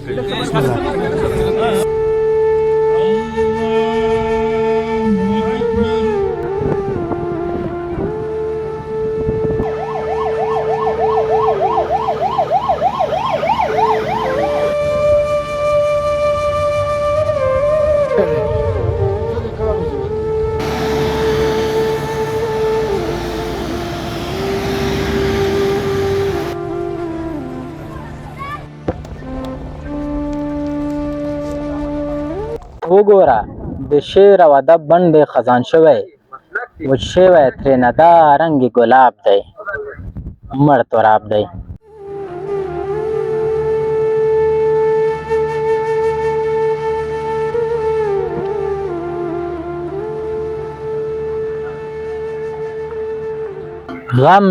بسم الله. وګوره د شعر او ادب بڼ دی خزان شوی وچ شوی ترېنه دا رنګ ګلاب دی مړ تراب دی غم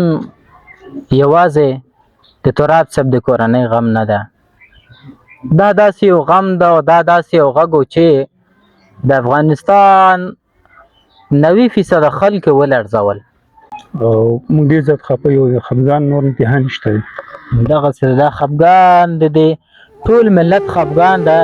یوازې د تراب صاحب د کورنۍ غم نه ده دا داسې یو غم ده او دا داسې یو غږ و چې د افغانستان 90% خلک یې ولړزول او موږ ډېر زیات خفه یو د خفګان نور انتها نشته دی دغسې دا خفګان د دې ټول ملت خفګان ده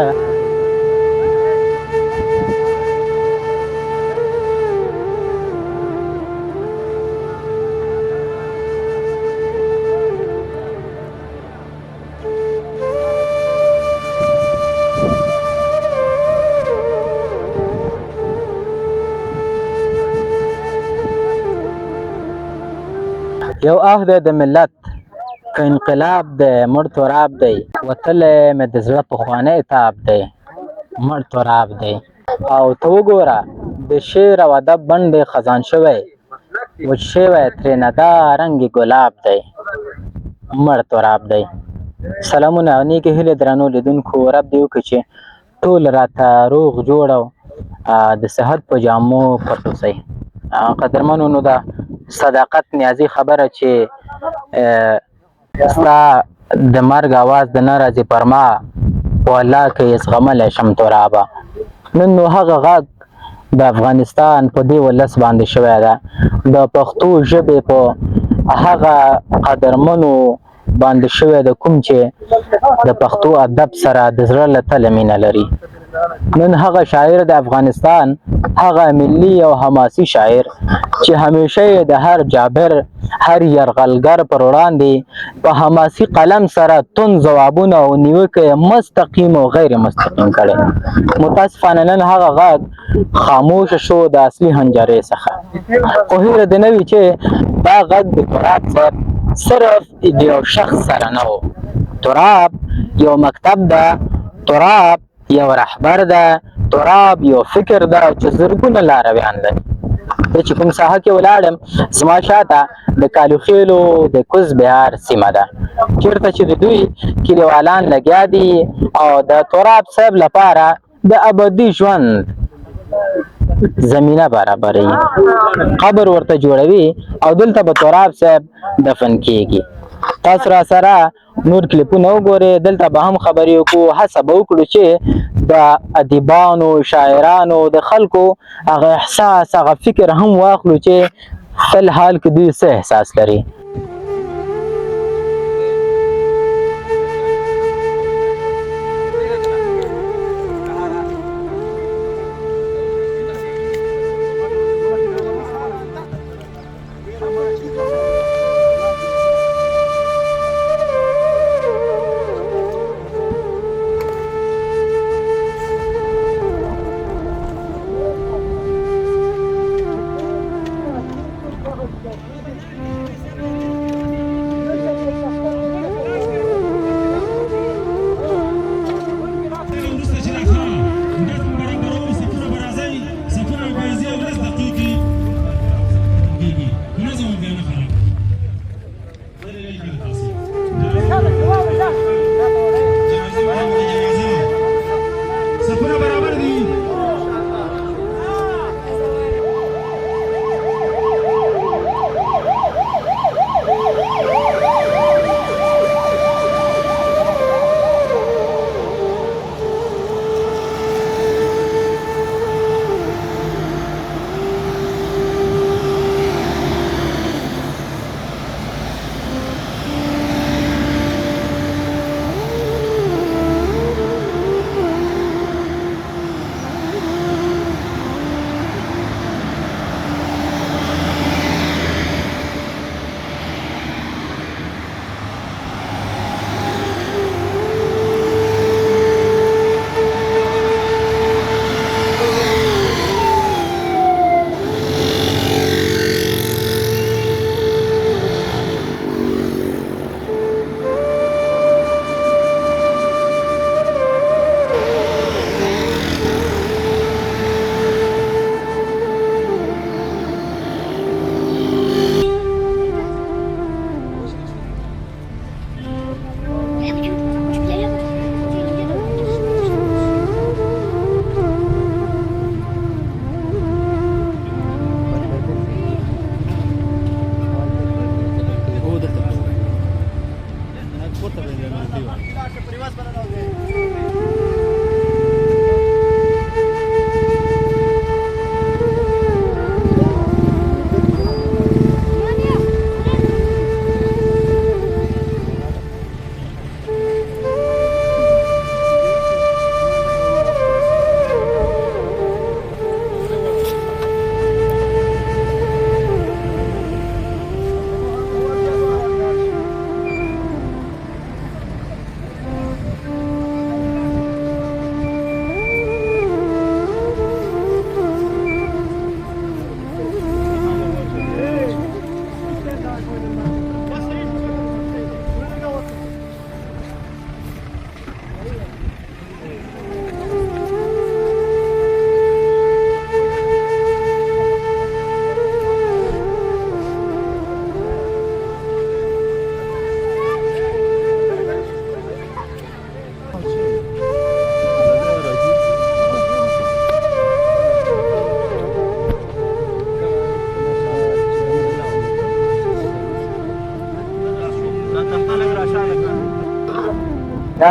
یو آه دی د ملت که انقلاب دی مړ تراب دی وتلی مې د زړه پخوانی تاب دی مړ تراب دی او ته وګوره د شعر او ادب بڼ دی خزان شوی وچ شوی ترېنه دا رنګ ګلاب دی مړ تراب دی سلامونه او نیکې هیلې درنو لیدونکو رب دې وکړي چې ټول راته روغ جوړ او د صحت په جامو پټ اوسئ قدرمنو نو دا صداقت نیازي خبره چې ستا د مرګ اواز د نه راځي پر ما په الله کې یې زغملی شم ترابه نن نو هغه غږ د افغانستان په دې ولس باندې شوی ده د پښتو ژبې په هغه قدرمنو باندې شوی ده کوم چې د پښتو ادب سره د زړه له تله مینه لري نن هغه شاعر د افغانستان هغه ملي او حماسي شاعر چې همیشه یې د هر جابر هر یرغلګر پر وړاندې په حماسي قلم سره تون ځوابونه او نیوکه یې مستقیم او غیر مستقیم کړی متاسفانه نن هغه غږ خاموش شو د اصلي حنجرې څخه خو هیله دې نه وي چې دا غږ د تراب صاحب صرف د یو شخص سره نه و تراب یو مکتب ده تراب یو رهبر ده تراب یو فکر ده چې زرګونه لارویان لري زه چې کوم ساحه کې ولاړم زما شاته د کالوخیلو د کوز بهار سیمه ده چېرته چې د دوی کلیوالان لګیا دي او د تراب صاحب لپاره د ابدي ژوند زمینه برابروي قبر ورته جوړوي او دلته به تراب صاحب دفن کیږي تاسو را سره نور کلیپونه وګورئ دلته به هم خبرې وکړو هڅه به وکړو چې د ادیبانو شاعرانو د خلکو هغه احساس هغه فکر هم واخلو چې فل حال کې دوی څه احساس لري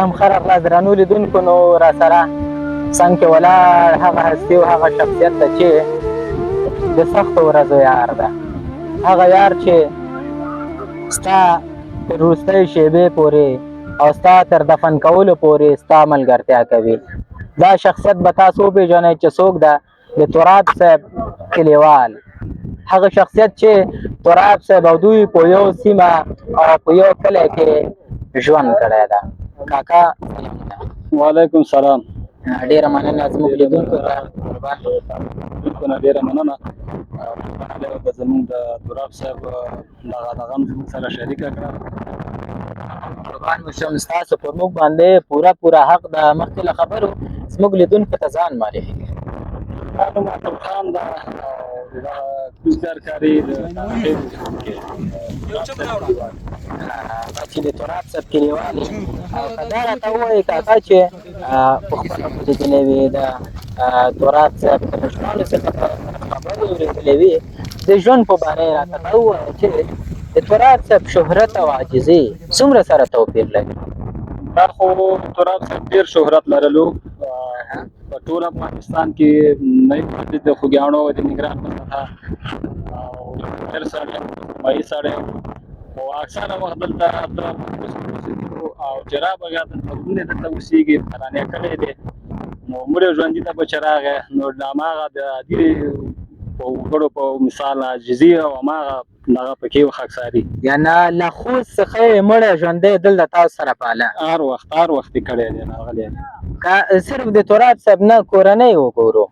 هم ښه راغلاست درنو لیدونکو. نو را سره څنګ کې ولاړ هغه هستي او هغه شخصیت ده چې د سختو ورځو یار ده، هغه یار چې ستا تر وروستۍ شېبې پورې او ستا تر دفن کولو پورې ستا ملګرتیا کوي. دا شخصیت به تاسو وپېژنئ چې څوک ده، د تراب صاحب کلیوال، هغه شخصیت چې تراب صاحب او دوی په یو سیمه او په یو کلی کې ژوند کړی ده. کاکا سلامونه. وعلیکم سلام. ډېره مننه زموږ لیدونکو ته قربان. لیدونکو نه ډېره مننه. به زموږ د تراب صاحب دغه هم زموږ سره شریکه کړه. قربان مو شم ستاسو پر موږ باندې پوره حق ده. مخکې له خبرو زموږ لیدونکو ته ځان معرفي کړئ. ما نوم اتم خان ده، د کوزګر کاري د چې د تراب صاحب کلیوال یې او که دا راته ووایي کاکا چې په خپله خو دې نه وي د تراب صاحب د مشرانو څخه خبرې اورېدلې وي، د ژوند په باره یې راته ووایه چې د تراب صاحب شهرت او عاجزي څومره سره توپیر لري؟ دا خو تراب صاحب ډېر شهرت لرلو په ټول افغانستان کې، نه یوازې د خوږیاڼو او د نګران په سطحه او ډېر سړی مایي سړی او اکثره وخت دلته او چې رابغه دلته ورونه دلته اوسېږي، ترانې کړی دی. نو مړ ژوندي ته به چې راغی نو هماغه د عادي وګړو په مثال عاجزي او هماغه دغه پکې و خاکساري، یعنې له خوست څخه یې مړی ژوندی دلته تاسو سره پاله هر وخت یې کړی دی راغلی دی. که صرف د تراب صاحب نه کورنۍ وګورو،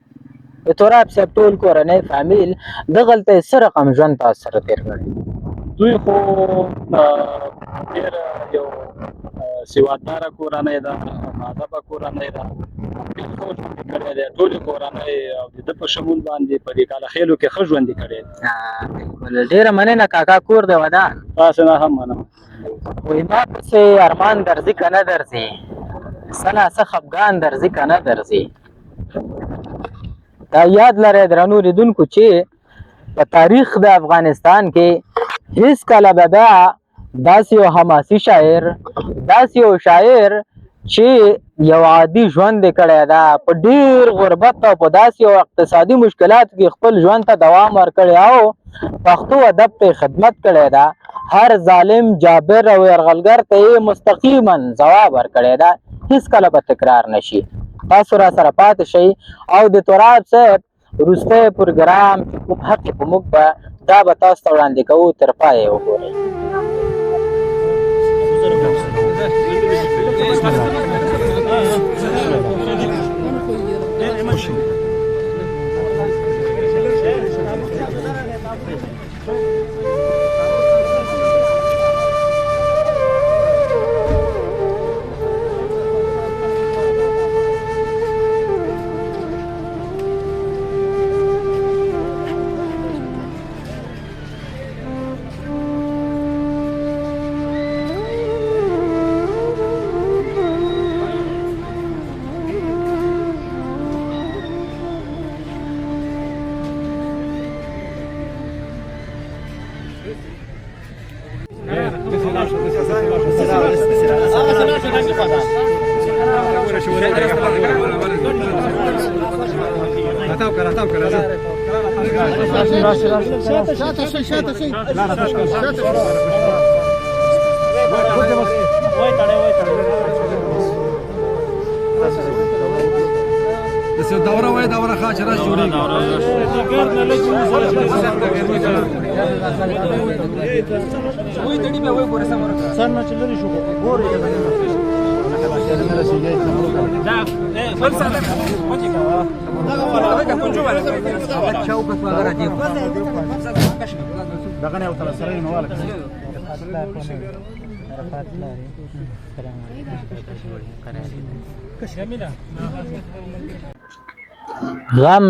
د تراب صاحب ټول کورنۍ فامیل دغلته یې څه رقم ژوند تاسو سره تېر کړی؟ دوی خو ډېر یو سوادداره کورنۍ ده، مؤدبه کورنۍ ده، ډېر ښه ژوند یې کړی دی. ټولې کورنۍ او د ده په شمول باندې په دې کاله خیلو کې ښه ژوند یې کړی دی. بالکل ډېره مننه کاکا، کور دې ودان. تاسې نه هم منم. وایي ما پسې ارمان درځي که نه درځي، څه ناڅه خفګان درځي که نه درځي. دا یاد لرئ درنو لیدونکو چې په تاریخ د افغانستان کې هېڅکله به بیا داسې یو حماسي شاعر، داسې یو شاعر چې یو عادي ژوند یې کړی ده، په ډېر غربت او په داسې یو اقتصادي مشکلاتو کې خپل ژوند ته دوام ورکړی او پښتو ادب ته خدمت کړی ده. هر ظالم، جابر او یرغلګر ته یې مستقیما ځواب ورکړی ده، هېڅکله به تکرار نشي. تاسو را سره پاتې شئ او د تراب صاحب وروستی پروګرام چې کوم حق یې په موږ به دا به تاسو ته وړاندې کوو، تر پایه یې وګورئ. دوره وای دوره خاطر جوړیږي وای دړي به وای ګوره سمره سر نه چلري شو ګوره دا بل څه ده پوجي کا دا ولا کنجو ولا چاو په وغیرہ دی دغه نه وتل سره نو والا غم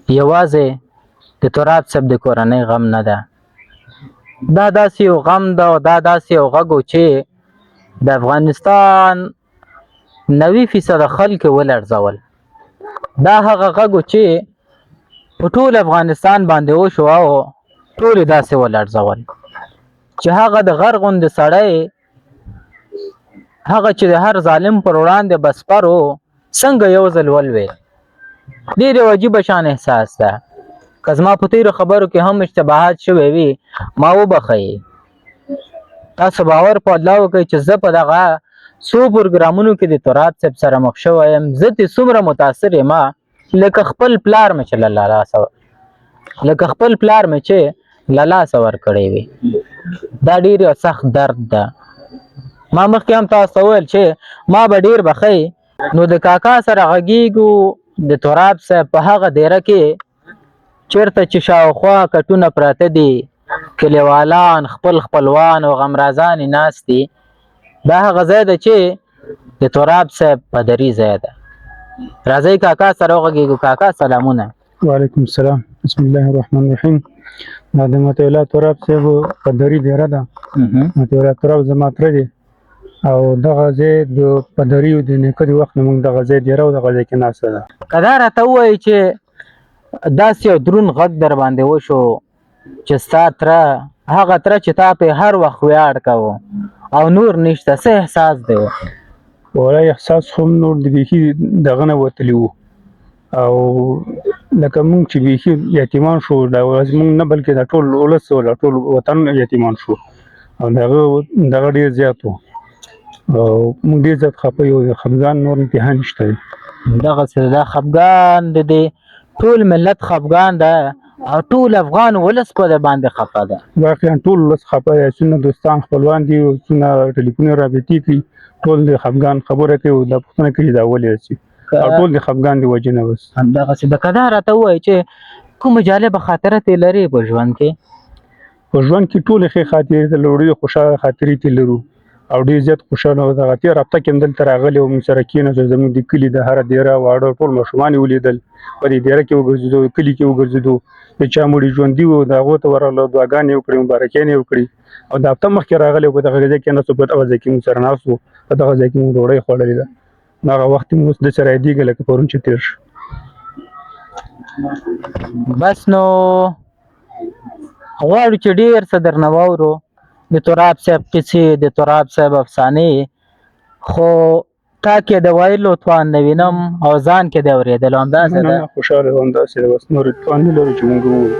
یوازې د تراب صاحب د کورنۍ غم نه ده، دا داسې یو غم ده او دا داسې یو غږ و چې د افغانستان 90% خلک ولړزول. دا هغه غږ و چې په ټول افغانستان باندې وشو او ټول یې داسې ولړزول چې هغه د غر غوندې سړی هغه چې د هر ظالم پر وړاندې بسپر و څنګه یو ځل ولوېد. ډېر یو عجیبه شان احساس ده. که زما په تېرو خبرو کې هم اشتباهات شوی وي ما وبښئ. تاسو باور په الله وکړئ چې زه په دغه څو پروګرامونو کې د تراب صاحب سره مخ شوی یم. زه ترې څومره متاثر یم لکه خپل پلار مې چې له لاسه ورکړی وي. دا ډېر یو سخت درد ده. ما مخکې هم تاسو ته وویل چې ما به ډېر بخښئ نو د کاکا سره غږیږو د تراب صاحب په هغه دیره کې چېرته چې شاوخوا کټونه پراته دي، کلیوالان خپل خپلوان او غمرازانې ناست دي. دا هغه ځای ده چې د تراب صاحب پدري ځای ده. راځئ کاکا سره وغږیږو. کاکا سلامونه. وعلیکم السلام. بسم الله الرحمن الرحیم. دا د مطیع الله تراب صاحب پدري دیره ده. مطیع الله تراب زما تره دی او دغه ځای د پدري د نیکه د وخت نه موږ دغه ځای دیره او دغه ځای کې ناسته ده. که دا راته ووایي چې داسې یو دروند غږ در باندې وشو چې ستا تره هغه تره چې تا پې هر وخت ویاړ کوو او نور نشته څه احساس دی؟ وړی احساس هم نور د بیخي دغه نه وتلی وو او لکه موږ چې بیخي یتیمان شو دا موږ نه بلکې دا ټول ولس او ټول وطن یتیمان شو او دغه ډېر زیات و او موږ ډېر زیات خفه یو. خفګان نور انتها نشته دی. دغسې دا خفګان د دې ټول ملت خفګان ده او ټول افغان ولس په د باندې خفه ده. واقعا ټول ولس خفه دی. څونه دوستان خپلوان دي او څونه ټلیفون رابطې کوي ټول د خفګان خبره کوي او دا پوښتنه کوي چې دا ولې راسي او ټول د خفګان د وجې نه بس همدغسې ده. که دا راته ووایي چې کومه جالبه خاطره ترې لرې په ژوند کې؟ په ژوند کې ټولې ښې خاطرې ته لرو. ډېرې خوشحاله خاطرې ترې لرو او ډېر زیات خوشحاله و. دغه تېره هفته کې هم دلته راغلي وو، موږ سره کېناستو. زموږ د کلي د هره دیره واړه ټول ماشومان یې ولیدل. په دې دیره کې وګرځېدو، کلي کې وګرځېدو. د چا مړي ژوندي وو د هغو ته ورغلو، دعاګانې یې وکړې، مبارکیانې یې وکړې او د هفته مخکې راغلی وو. په دغه ځای کېناستو، په دغه ځای کې موږ سره ناست وو. په دغه ځای کې موږ ډوډۍ خوړلې ده. هغه وخت مو اوس داسې رایادېږي لکه پرون چې تېر شو. بس نو غواړو چې ډېر څه درنه واورو د تراب صاحب قصې، د تراب صاحب افسانې، خو تا کې د ویلو توان نه وینم او ځان کې د اورېدلو. همداسې ده؟ خوشحاله یم، همداسې ده. بس نور توان نه لرو چې موږ ووایو.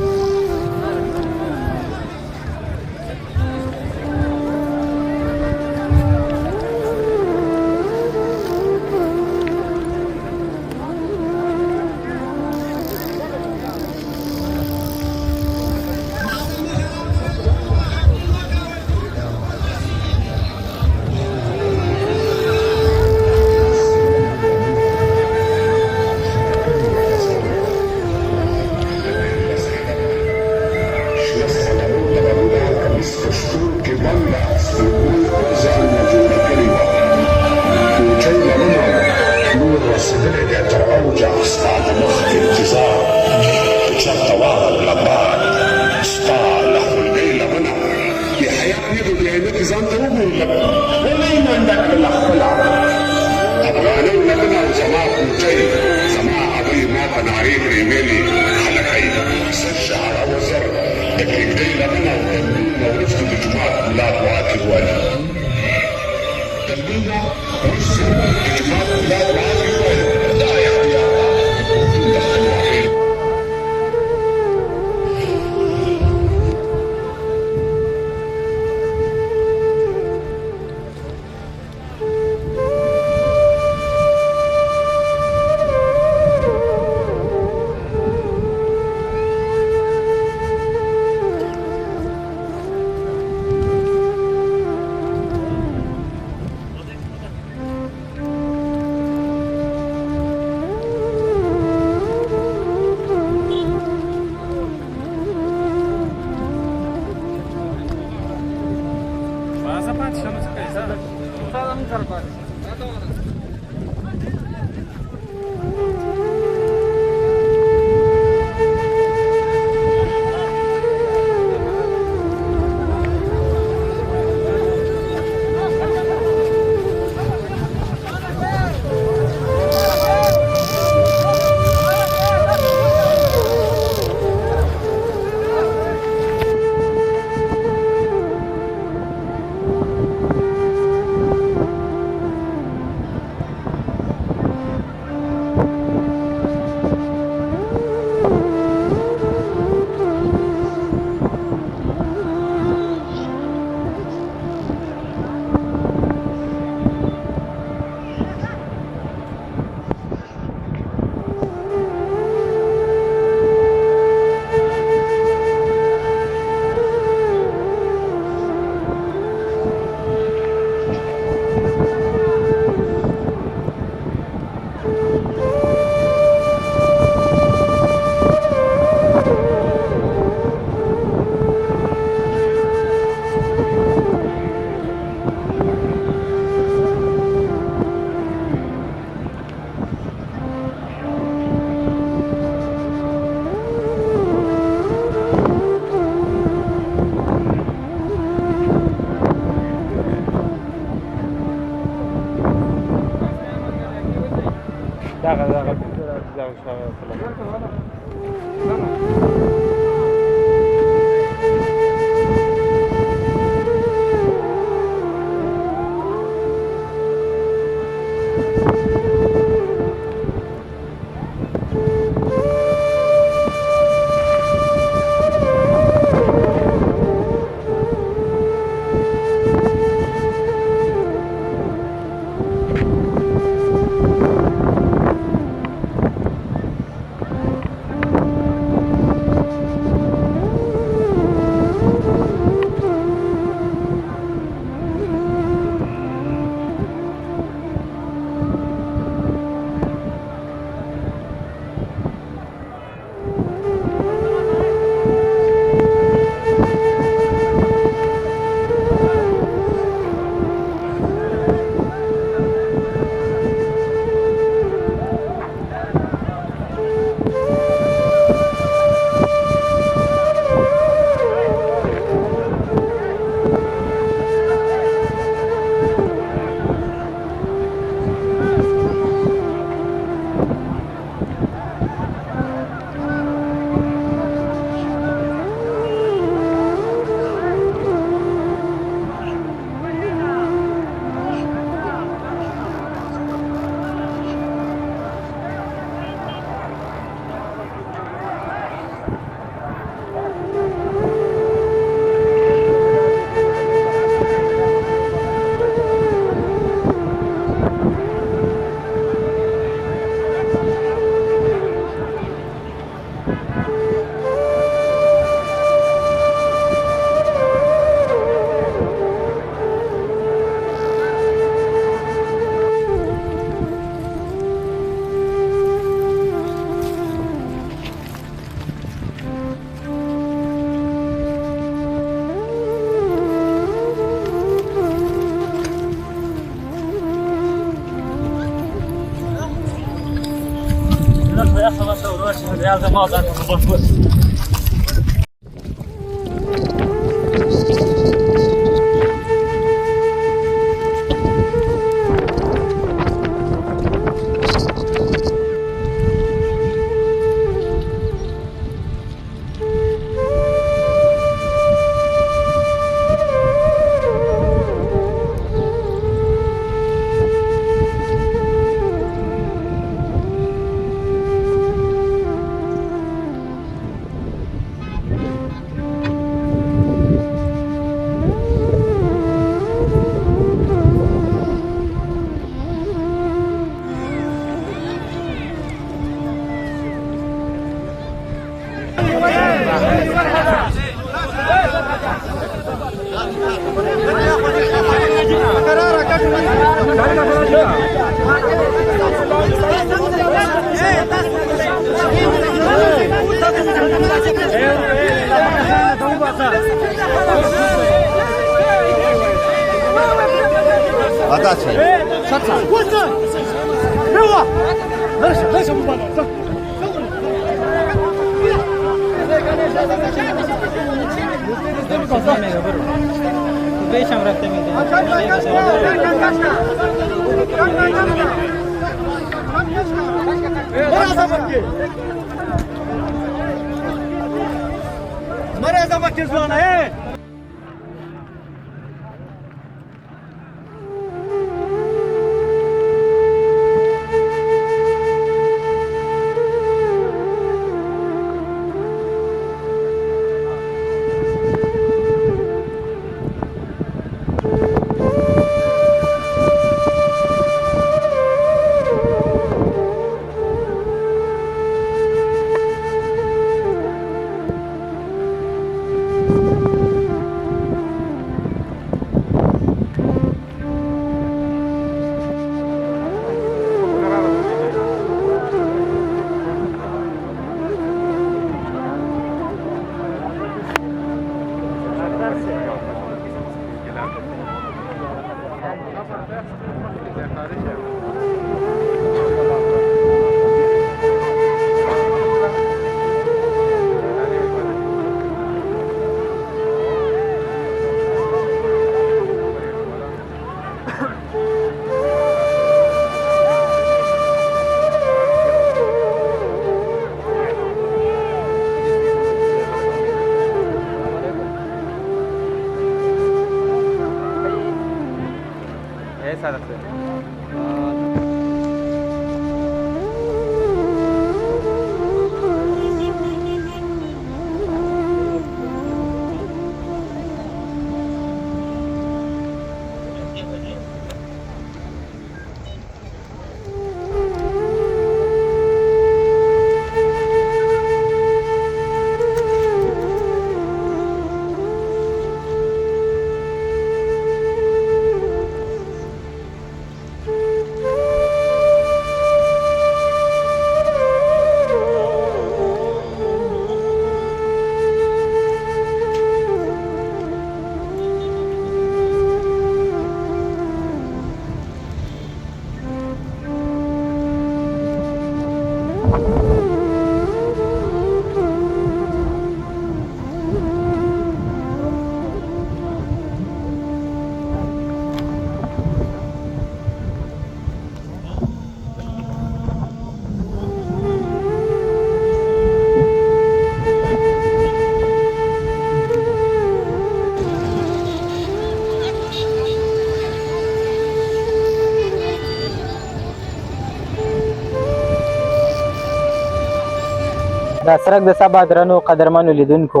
د سرک د سبا درنو قدرمنو لیدونکو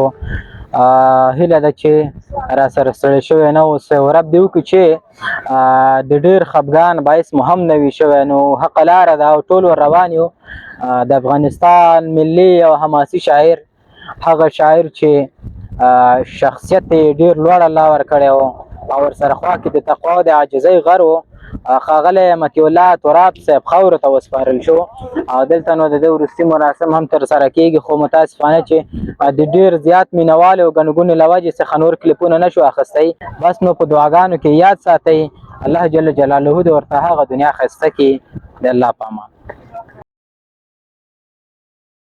هیله ده چې را سره ستړي شوی نه اوسئ او رب دې وکړي چې د ډېر خفګان باعث مو هم نه وي شوی نو حقه لاره ده او ټول ور روان یو د افغانستان ملي او حماسي شاعر هغه شاعر چې شخصیت یې ډېر لوړ الله ورکړی و او ورسره خوا کې د تقوا او د عاجزۍ غر و ښاغلی مطیع الله تراب صاحب خاورو ته وسپارل شو او دلته نو د ده وروستي مراسم هم ترسره کیږي خو متاسفانه چې د ډېر زیات مینوالو او ګڼې ګوڼې له وجې څخه نور کلیپونه نه شو اخیستی بس نو په دعاګانو کې یاد ساتئ الله جل جلاله دې ورته هغه دنیا ښایسته کړي د الله په امان